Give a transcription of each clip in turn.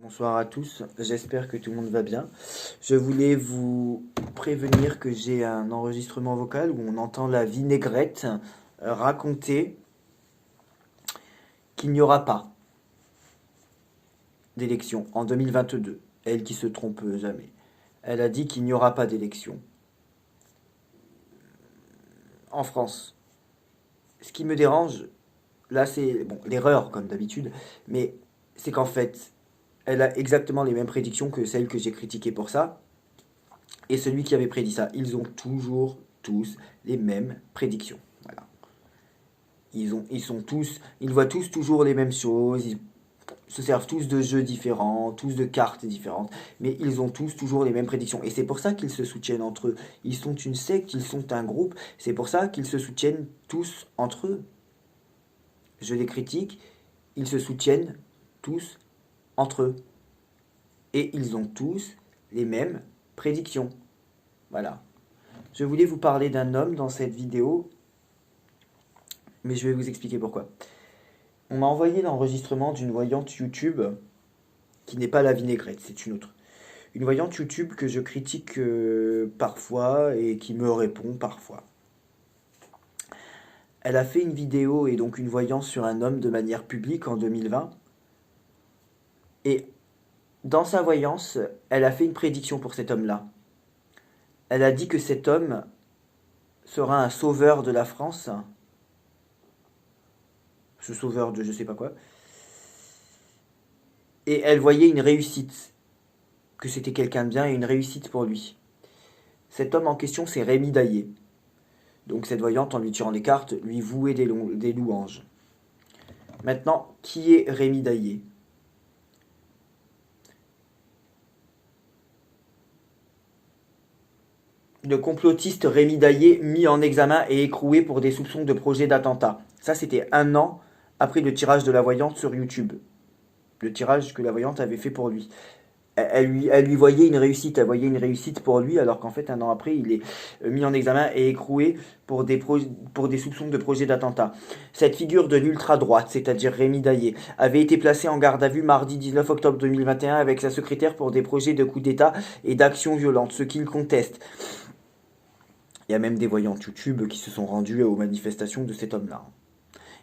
Bonsoir à tous, j'espère que tout le monde va bien. Je voulais vous prévenir que j'ai un enregistrement vocal où on entend la vinaigrette raconter qu'il n'y aura pas d'élection en 2022. Elle qui se trompe jamais. Elle a dit qu'il n'y aura pas d'élection en France. Ce qui me dérange, là c'est bon, l'erreur comme d'habitude, mais c'est qu'en fait, elle a exactement les mêmes prédictions que celles que j'ai critiquées pour ça. Et celui qui avait prédit ça, ils ont toujours tous les mêmes prédictions. Voilà. Ils voient tous toujours les mêmes choses. Ils se servent tous de jeux différents, tous de cartes différentes, mais ils ont tous toujours les mêmes prédictions. Et c'est pour ça qu'ils se soutiennent entre eux. Ils sont une secte, ils sont un groupe. C'est pour ça qu'ils se soutiennent tous entre eux. Je les critique, ils se soutiennent tous entre eux. Et ils ont tous les mêmes prédictions. Voilà. Je voulais vous parler d'un homme dans cette vidéo, mais je vais vous expliquer pourquoi. On m'a envoyé l'enregistrement d'une voyante YouTube qui n'est pas la vinaigrette, c'est une autre. Une voyante YouTube que je critique parfois et qui me répond parfois. Elle a fait une vidéo et donc une voyance sur un homme de manière publique en 2020. Et dans sa voyance, elle a fait une prédiction pour cet homme-là. Elle a dit que cet homme sera un sauveur de la France, ce sauveur de je sais pas quoi, et elle voyait une réussite, que c'était quelqu'un de bien et une réussite pour lui. Cet homme en question, c'est Rémi Daillé. Donc cette voyante, en lui tirant les cartes, lui vouait des louanges. Maintenant, qui est Rémi Daillé? Le complotiste Rémi Daillé mis en examen et écroué pour des soupçons de projet d'attentat. Ça, c'était 1 an après le tirage de la voyante sur YouTube. Le tirage que la voyante avait fait pour lui. Elle lui voyait une réussite pour lui, alors qu'en fait, 1 an après, il est mis en examen et écroué pour des soupçons de projet d'attentat. Cette figure de l'ultra-droite, c'est-à-dire Rémi Daillé, avait été placée en garde à vue mardi 19 octobre 2021 avec sa secrétaire pour des projets de coup d'État et d'actions violentes, ce qu'il conteste. Il y a même des voyants YouTube qui se sont rendus aux manifestations de cet homme-là.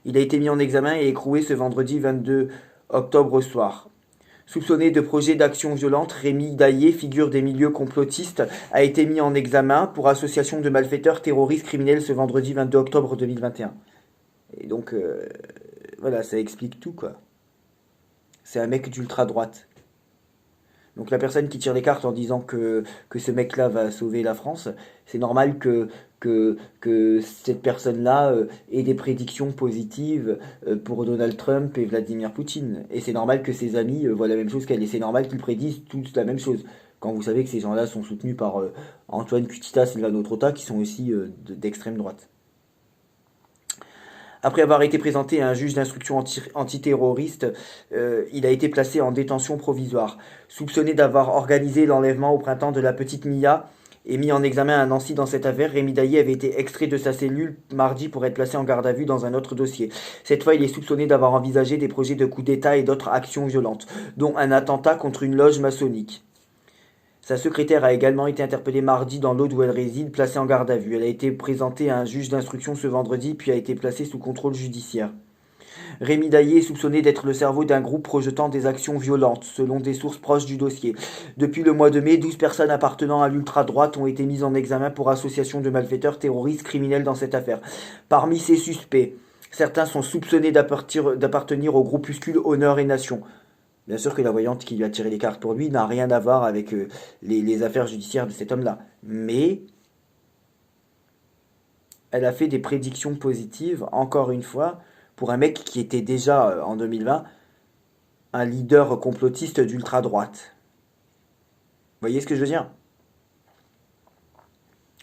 Il a été mis en examen et écroué ce vendredi 22 octobre au soir. Soupçonné de projet d'action violente, Rémi Daillé, figure des milieux complotistes, a été mis en examen pour association de malfaiteurs terroristes criminels ce vendredi 22 octobre 2021. Et donc, voilà, ça explique tout, quoi. C'est un mec d'ultra-droite. Donc la personne qui tire les cartes en disant que ce mec-là va sauver la France, c'est normal que cette personne-là ait des prédictions positives pour Donald Trump et Vladimir Poutine. Et c'est normal que ses amis voient la même chose qu'elle. Et c'est normal qu'ils prédisent tous la même chose. Quand vous savez que ces gens-là sont soutenus par Antoine Cutita, Sylvano Trotta, qui sont aussi d'extrême droite. Après avoir été présenté à un juge d'instruction antiterroriste, il a été placé en détention provisoire. Soupçonné d'avoir organisé l'enlèvement au printemps de la petite Mia et mis en examen à Nancy dans cette affaire, Rémi Daillé avait été extrait de sa cellule mardi pour être placé en garde à vue dans un autre dossier. Cette fois, il est soupçonné d'avoir envisagé des projets de coup d'État et d'autres actions violentes, dont un attentat contre une loge maçonnique. Sa secrétaire a également été interpellée mardi dans l'Aude où elle réside, placée en garde à vue. Elle a été présentée à un juge d'instruction ce vendredi, puis a été placée sous contrôle judiciaire. Rémi Daillé est soupçonné d'être le cerveau d'un groupe projetant des actions violentes, selon des sources proches du dossier. Depuis le mois de mai, 12 personnes appartenant à l'ultra-droite ont été mises en examen pour association de malfaiteurs terroristes criminels dans cette affaire. Parmi ces suspects, certains sont soupçonnés d'appartenir au groupuscule Honneur et Nation. Bien sûr que la voyante qui lui a tiré les cartes pour lui n'a rien à voir avec les affaires judiciaires de cet homme-là. Mais elle a fait des prédictions positives, encore une fois, pour un mec qui était déjà, en 2020, un leader complotiste d'ultra-droite. Vous voyez ce que je veux dire?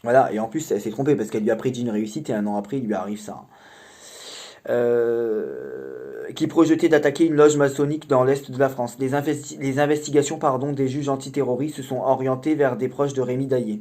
Voilà, et en plus, elle s'est trompée parce qu'elle lui a prédit une réussite et 1 an après, il lui arrive ça. Qui projetait d'attaquer une loge maçonnique dans l'est de la France. Les investigations des juges antiterroristes se sont orientées vers des proches de Rémi Daillé.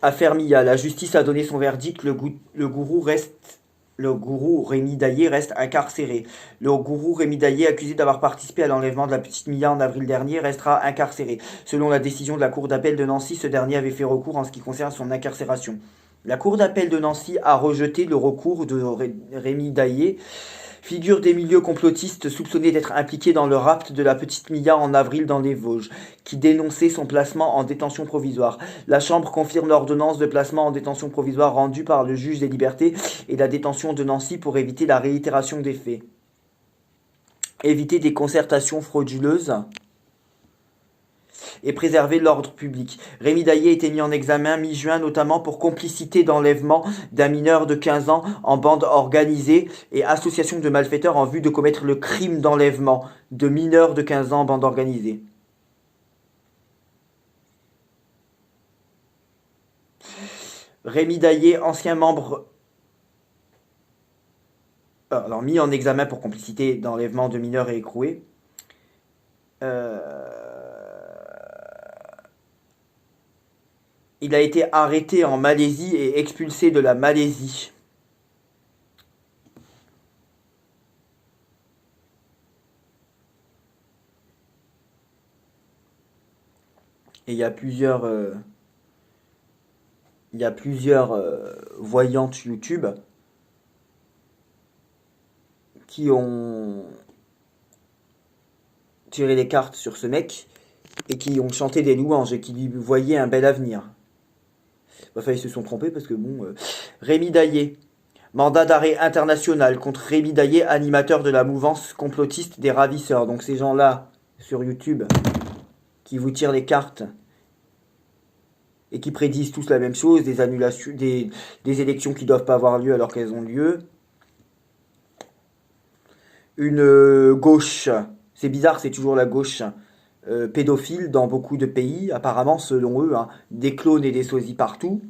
Affaire Mia, la justice a donné son verdict, le gourou reste Le gourou Rémi Daillé reste incarcéré. Le gourou Rémi Daillé, accusé d'avoir participé à l'enlèvement de la petite Mia en avril dernier, restera incarcéré. Selon la décision de la Cour d'appel de Nancy, ce dernier avait fait recours en ce qui concerne son incarcération. La Cour d'appel de Nancy a rejeté le recours de Rémi Daillé, figure des milieux complotistes soupçonné d'être impliqué dans le rapt de la petite Mia en avril dans les Vosges, qui dénonçait son placement en détention provisoire. La Chambre confirme l'ordonnance de placement en détention provisoire rendue par le juge des libertés et de la détention de Nancy pour éviter la réitération des faits. Éviter des concertations frauduleuses et préserver l'ordre public. Rémi Daillé a été mis en examen mi-juin notamment pour complicité d'enlèvement d'un mineur de 15 ans en bande organisée et association de malfaiteurs en vue de commettre le crime d'enlèvement de mineurs de 15 ans en bande organisée. Rémi Daillé, ancien membre... Alors, mis en examen pour complicité d'enlèvement de mineurs et écroués. Il a été arrêté en Malaisie et expulsé de la Malaisie. Et il y a plusieurs voyantes YouTube qui ont tiré les cartes sur ce mec et qui ont chanté des louanges et qui lui voyaient un bel avenir. Enfin, ils se sont trompés parce que bon... Rémi Daillé. Mandat d'arrêt international contre Rémi Daillé, animateur de la mouvance complotiste des ravisseurs. Donc ces gens-là, sur YouTube, qui vous tirent les cartes et qui prédisent tous la même chose, des annulations, des élections qui ne doivent pas avoir lieu alors qu'elles ont lieu. Une gauche, c'est bizarre, c'est toujours la gauche pédophile dans beaucoup de pays, apparemment selon eux, hein, des clones et des sosies partout.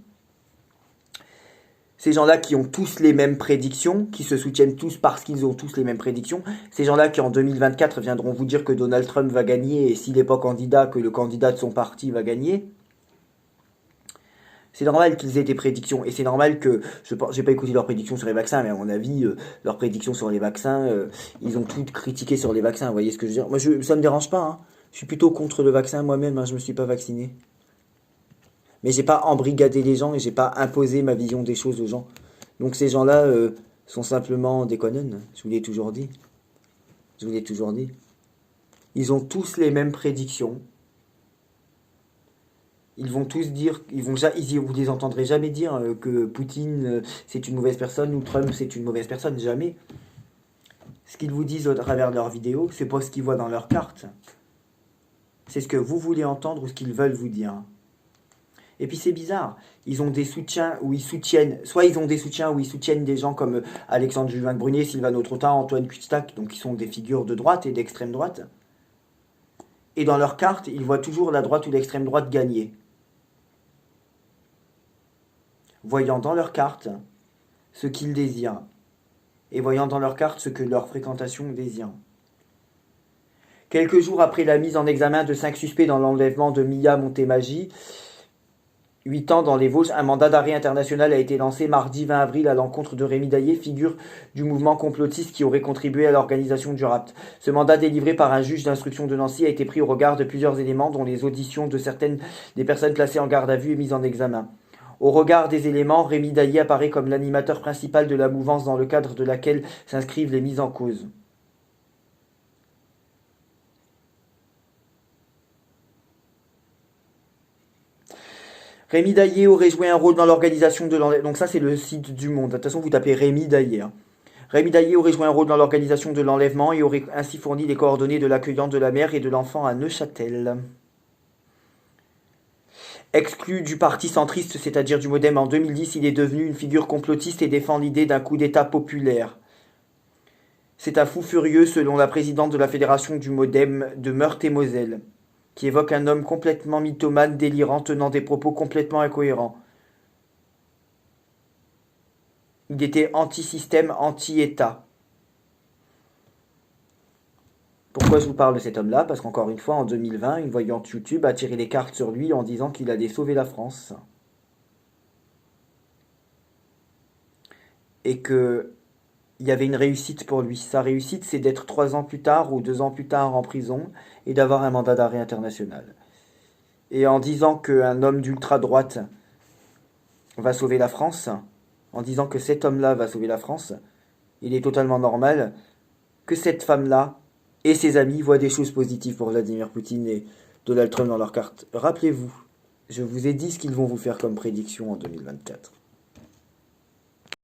Ces gens-là qui ont tous les mêmes prédictions, qui se soutiennent tous parce qu'ils ont tous les mêmes prédictions. Ces gens-là qui en 2024 viendront vous dire que Donald Trump va gagner et s'il n'est pas candidat, que le candidat de son parti va gagner. C'est normal qu'ils aient des prédictions et c'est normal que, j'ai pas écouté leurs prédictions sur les vaccins, mais à mon avis, leurs prédictions sur les vaccins, ils ont tout critiqué sur les vaccins, vous voyez ce que je veux dire. Moi, ça me dérange pas, hein. Je suis plutôt contre le vaccin moi-même, hein, je me suis pas vacciné. Mais j'ai pas embrigadé les gens et j'ai pas imposé ma vision des choses aux gens. Donc ces gens-là sont simplement des connes, je vous l'ai toujours dit. Je vous l'ai toujours dit. Ils ont tous les mêmes prédictions. Ils vont tous dire, vous les entendrez jamais dire que Poutine c'est une mauvaise personne ou Trump c'est une mauvaise personne, jamais. Ce qu'ils vous disent à travers leurs vidéos, c'est pas ce qu'ils voient dans leurs cartes. C'est ce que vous voulez entendre ou ce qu'ils veulent vous dire. Et puis c'est bizarre, ils ont des soutiens où ils soutiennent, soit ils ont des soutiens où ils soutiennent des gens comme Alexandre Juvin-Brunier, Sylvano Trottin, Antoine Custac, donc qui sont des figures de droite et d'extrême droite. Et dans leurs cartes, ils voient toujours la droite ou l'extrême droite gagner. Voyant dans leurs cartes ce qu'ils désirent, et voyant dans leurs cartes ce que leur fréquentation désire. Quelques jours après la mise en examen de 5 suspects dans l'enlèvement de Mia Montémagie, 8 ans dans les Vosges, un mandat d'arrêt international a été lancé mardi 20 avril à l'encontre de Rémi Daillé, figure du mouvement complotiste qui aurait contribué à l'organisation du rapt. Ce mandat délivré par un juge d'instruction de Nancy a été pris au regard de plusieurs éléments, dont les auditions de certaines des personnes placées en garde à vue et mises en examen. Au regard des éléments, Rémi Daillé apparaît comme l'animateur principal de la mouvance dans le cadre de laquelle s'inscrivent les mises en cause. Rémi Daillé aurait joué un rôle dans l'organisation de l'enlèvement. Donc ça, c'est le site du Monde. De toute façon, vous tapez Rémi Daillé. Hein. Rémi Daillé aurait joué un rôle dans l'organisation de l'enlèvement et aurait ainsi fourni les coordonnées de l'accueillante de la mère et de l'enfant à Neuchâtel. Exclu du parti centriste, c'est-à-dire du MoDem en 2010, il est devenu une figure complotiste et défend l'idée d'un coup d'État populaire. C'est un fou furieux, selon la présidente de la fédération du MoDem de Meurthe-et-Moselle, qui évoque un homme complètement mythomane, délirant, tenant des propos complètement incohérents. Il était anti-système, anti-État. Pourquoi je vous parle de cet homme-là? Parce qu'encore une fois, en 2020, une voyante YouTube a tiré les cartes sur lui en disant qu'il allait sauver la France. Et que il y avait une réussite pour lui. Sa réussite, c'est d'être 3 ans plus tard ou 2 ans plus tard en prison et d'avoir un mandat d'arrêt international. Et en disant qu'un homme d'ultra-droite va sauver la France, en disant que cet homme-là va sauver la France, il est totalement normal que cette femme-là et ses amis voient des choses positives pour Vladimir Poutine et Donald Trump dans leur carte. Rappelez-vous, je vous ai dit ce qu'ils vont vous faire comme prédiction en 2024.